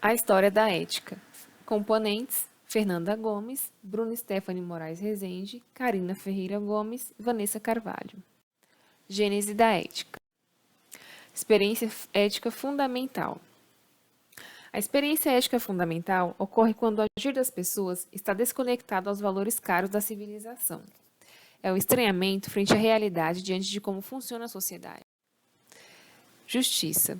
A história da ética. Componentes: Fernanda Gomes, Bruna Stephanie Moraes Rezende, Carina Ferreira Gomes, Vanessa Carvalho. Gênese da ética. Experiência ética fundamental. A experiência ética fundamental ocorre quando o agir das pessoas está desconectado aos valores caros da civilização. É o estranhamento frente à realidade diante de como funciona a sociedade. Justiça.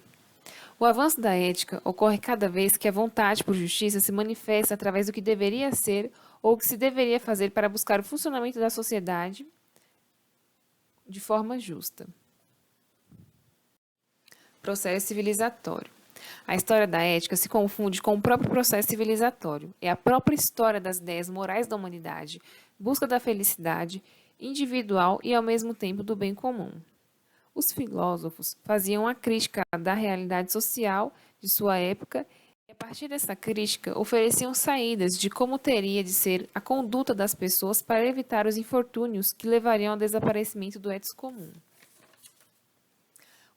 O avanço da ética ocorre cada vez que a vontade por justiça se manifesta através do que deveria ser ou o que se deveria fazer para buscar o funcionamento da sociedade de forma justa. Processo civilizatório. A história da ética se confunde com o próprio processo civilizatório. É a própria história das ideias morais da humanidade, busca da felicidade individual e, ao mesmo tempo, do bem comum. Os filósofos faziam a crítica da realidade social de sua época e, a partir dessa crítica, ofereciam saídas de como teria de ser a conduta das pessoas para evitar os infortúnios que levariam ao desaparecimento do etos comum.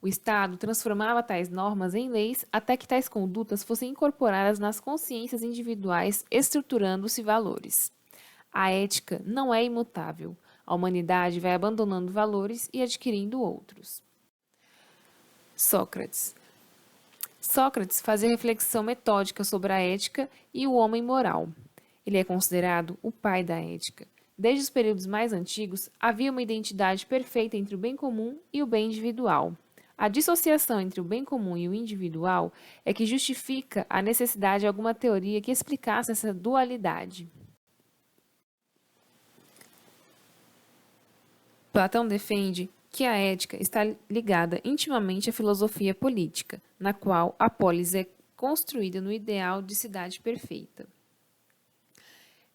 O Estado transformava tais normas em leis até que tais condutas fossem incorporadas nas consciências individuais, estruturando-se valores. A ética não é imutável. A humanidade vai abandonando valores e adquirindo outros. Sócrates. Sócrates fazia reflexão metódica sobre a ética e o homem moral. Ele é considerado o pai da ética. Desde os períodos mais antigos, havia uma identidade perfeita entre o bem comum e o bem individual. A dissociação entre o bem comum e o individual é que justifica a necessidade de alguma teoria que explicasse essa dualidade. Platão defende que a ética está ligada intimamente à filosofia política, na qual a polis é construída no ideal de cidade perfeita.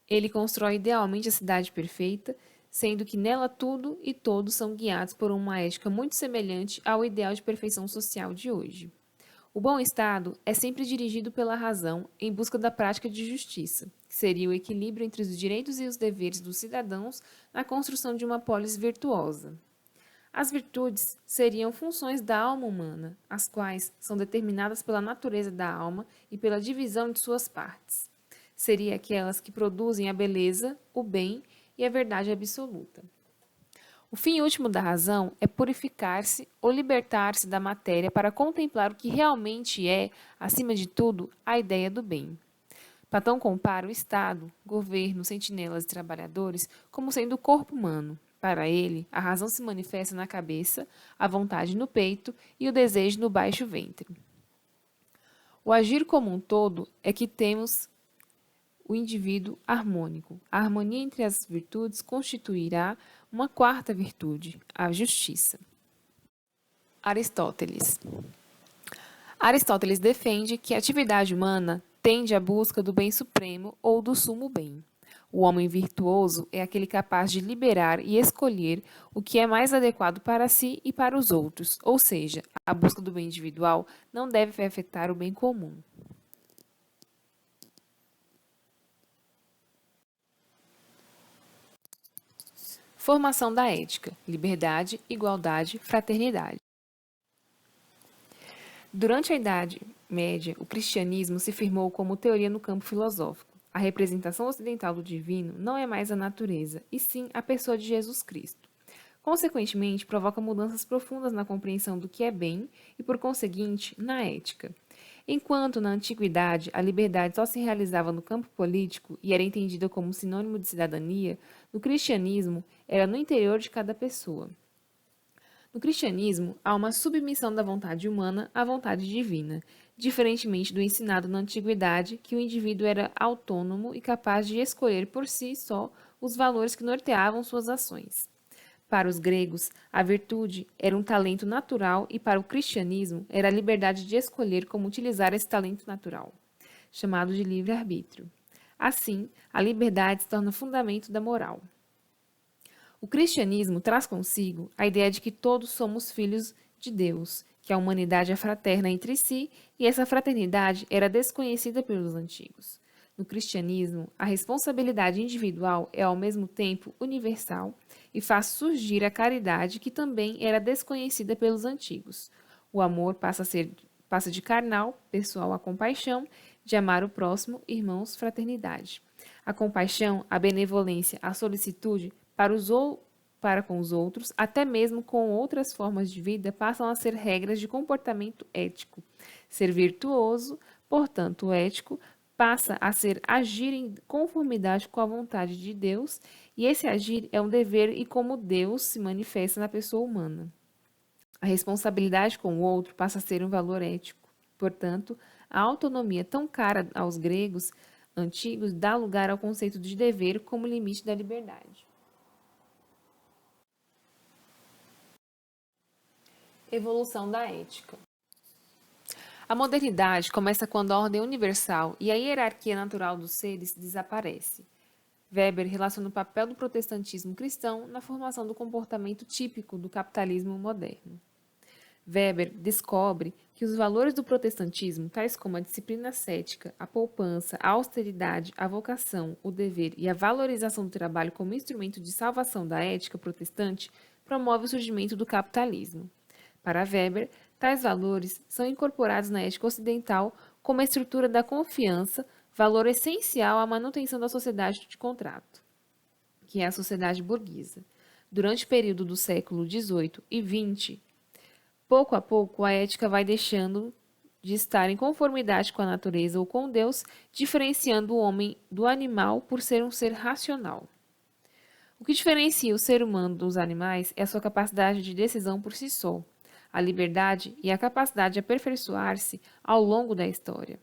Ele constrói idealmente a cidade perfeita, sendo que nela tudo e todos são guiados por uma ética muito semelhante ao ideal de perfeição social de hoje. O bom Estado é sempre dirigido pela razão em busca da prática de justiça, que seria o equilíbrio entre os direitos e os deveres dos cidadãos na construção de uma polis virtuosa. As virtudes seriam funções da alma humana, as quais são determinadas pela natureza da alma e pela divisão de suas partes. Seriam aquelas que produzem a beleza, o bem e a verdade absoluta. O fim último da razão é purificar-se ou libertar-se da matéria para contemplar o que realmente é, acima de tudo, a ideia do bem. Platão compara o Estado, governo, sentinelas e trabalhadores como sendo o corpo humano. Para ele, a razão se manifesta na cabeça, a vontade no peito e o desejo no baixo ventre. O agir como um todo é que temos o indivíduo harmônico. A harmonia entre as virtudes constituirá uma quarta virtude, a justiça. Aristóteles. Aristóteles defende que a atividade humana tende à busca do bem supremo ou do sumo bem. O homem virtuoso é aquele capaz de liberar e escolher o que é mais adequado para si e para os outros, ou seja, a busca do bem individual não deve afetar o bem comum. Formação da ética: liberdade, igualdade, fraternidade. Durante a Idade Média, o cristianismo se firmou como teoria no campo filosófico. A representação ocidental do divino não é mais a natureza, e sim a pessoa de Jesus Cristo. Consequentemente, provoca mudanças profundas na compreensão do que é bem e, por conseguinte, na ética. Enquanto, na antiguidade, a liberdade só se realizava no campo político e era entendida como sinônimo de cidadania, no cristianismo era no interior de cada pessoa. No cristianismo, há uma submissão da vontade humana à vontade divina, diferentemente do ensinado na antiguidade, que o indivíduo era autônomo e capaz de escolher por si só os valores que norteavam suas ações. Para os gregos, a virtude era um talento natural e para o cristianismo era a liberdade de escolher como utilizar esse talento natural, chamado de livre-arbítrio. Assim, a liberdade se torna fundamento da moral. O cristianismo traz consigo a ideia de que todos somos filhos de Deus, que a humanidade é fraterna entre si e essa fraternidade era desconhecida pelos antigos. No cristianismo, a responsabilidade individual é ao mesmo tempo universal e faz surgir a caridade que também era desconhecida pelos antigos. O amor passa passa de carnal, pessoal, a compaixão, de amar o próximo, irmãos, fraternidade. A compaixão, a benevolência, a solicitude para com os outros, até mesmo com outras formas de vida, passam a ser regras de comportamento ético. Ser virtuoso, portanto, ético, passa a ser agir em conformidade com a vontade de Deus, e esse agir é um dever e como Deus se manifesta na pessoa humana. A responsabilidade com o outro passa a ser um valor ético. Portanto, a autonomia tão cara aos gregos antigos dá lugar ao conceito de dever como limite da liberdade. Evolução da ética. A modernidade começa quando a ordem universal e a hierarquia natural dos seres desaparece. Weber relaciona o papel do protestantismo cristão na formação do comportamento típico do capitalismo moderno. Weber descobre que os valores do protestantismo, tais como a disciplina cética, a poupança, a austeridade, a vocação, o dever e a valorização do trabalho como instrumento de salvação da ética protestante, promove o surgimento do capitalismo. Para Weber, tais valores são incorporados na ética ocidental como a estrutura da confiança, valor essencial à manutenção da sociedade de contrato, que é a sociedade burguesa. Durante o período do século XVIII e XX, pouco a pouco, a ética vai deixando de estar em conformidade com a natureza ou com Deus, diferenciando o homem do animal por ser um ser racional. O que diferencia o ser humano dos animais é a sua capacidade de decisão por si só, a liberdade e a capacidade de aperfeiçoar-se ao longo da história.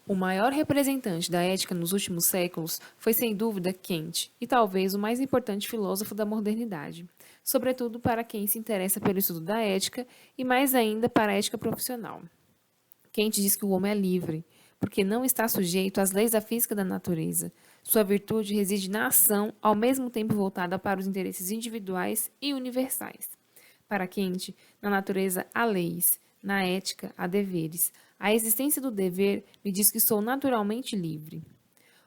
O maior representante da ética nos últimos séculos foi, sem dúvida, Kant, e talvez o mais importante filósofo da modernidade, sobretudo para quem se interessa pelo estudo da ética e mais ainda para a ética profissional. Kant diz que o homem é livre, porque não está sujeito às leis da física da natureza. Sua virtude reside na ação, ao mesmo tempo voltada para os interesses individuais e universais. Para Kant, na natureza há leis, na ética há deveres. A existência do dever me diz que sou naturalmente livre.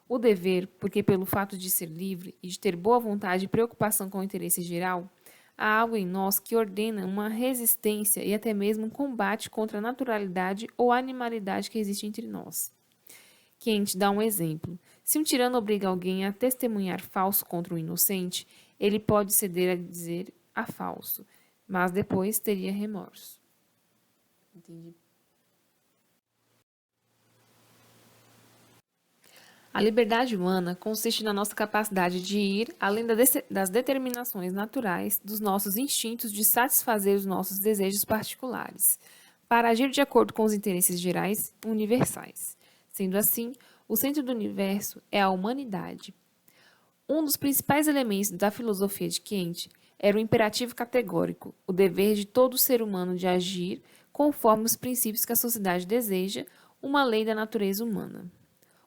O dever, porque pelo fato de ser livre e de ter boa vontade e preocupação com o interesse geral, há algo em nós que ordena uma resistência e até mesmo um combate contra a naturalidade ou animalidade que existe entre nós. Kant dá um exemplo. Se um tirano obriga alguém a testemunhar falso contra um inocente, ele pode ceder a dizer a falso, mas depois teria remorso. Entendi. A liberdade humana consiste na nossa capacidade de ir além das determinações naturais dos nossos instintos de satisfazer os nossos desejos particulares, para agir de acordo com os interesses gerais universais. Sendo assim, o centro do universo é a humanidade. Um dos principais elementos da filosofia de Kant era o imperativo categórico, o dever de todo ser humano de agir conforme os princípios que a sociedade deseja, uma lei da natureza humana.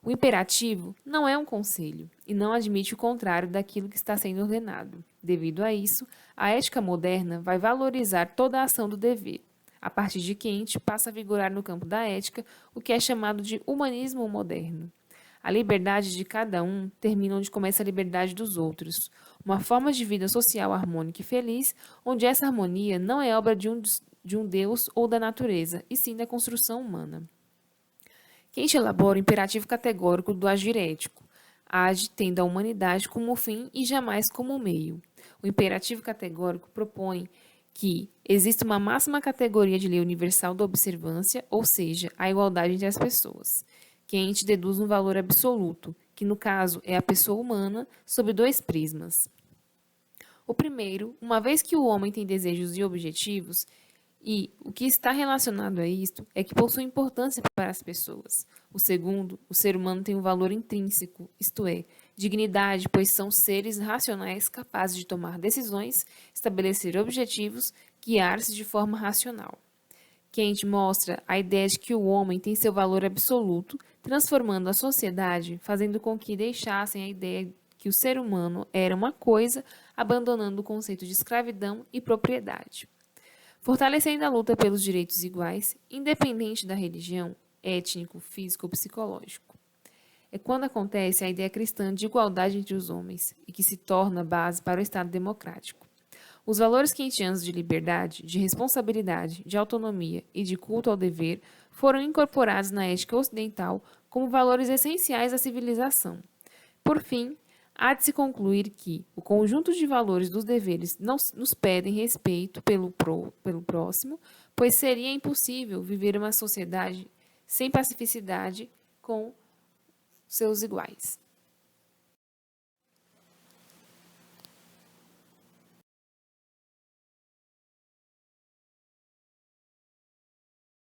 O imperativo não é um conselho e não admite o contrário daquilo que está sendo ordenado. Devido a isso, a ética moderna vai valorizar toda a ação do dever. A partir de Kant, passa a vigorar no campo da ética o que é chamado de humanismo moderno. A liberdade de cada um termina onde começa a liberdade dos outros, uma forma de vida social harmônica e feliz, onde essa harmonia não é obra de um Deus ou da natureza, e sim da construção humana. Kant elabora o imperativo categórico do agir ético. Age tendo a humanidade como fim e jamais como meio. O imperativo categórico propõe que existe uma máxima categoria de lei universal da observância, ou seja, a igualdade entre as pessoas. Kant deduz um valor absoluto, que no caso é a pessoa humana, sob dois prismas. O primeiro, uma vez que o homem tem desejos e objetivos, e o que está relacionado a isto é que possui importância para as pessoas. O segundo, o ser humano tem um valor intrínseco, isto é, dignidade, pois são seres racionais capazes de tomar decisões, estabelecer objetivos, guiar-se de forma racional. Kant mostra a ideia de que o homem tem seu valor absoluto, transformando a sociedade, fazendo com que deixassem a ideia que o ser humano era uma coisa, abandonando o conceito de escravidão e propriedade. Fortalecendo a luta pelos direitos iguais, independente da religião, étnico, físico ou psicológico. É quando acontece a ideia cristã de igualdade entre os homens e que se torna base para o Estado democrático. Os valores kantianos de liberdade, de responsabilidade, de autonomia e de culto ao dever foram incorporados na ética ocidental como valores essenciais da civilização. Por fim, há de se concluir que o conjunto de valores dos deveres não nos pedem respeito pelo próximo, pois seria impossível viver uma sociedade sem pacificidade com seus iguais.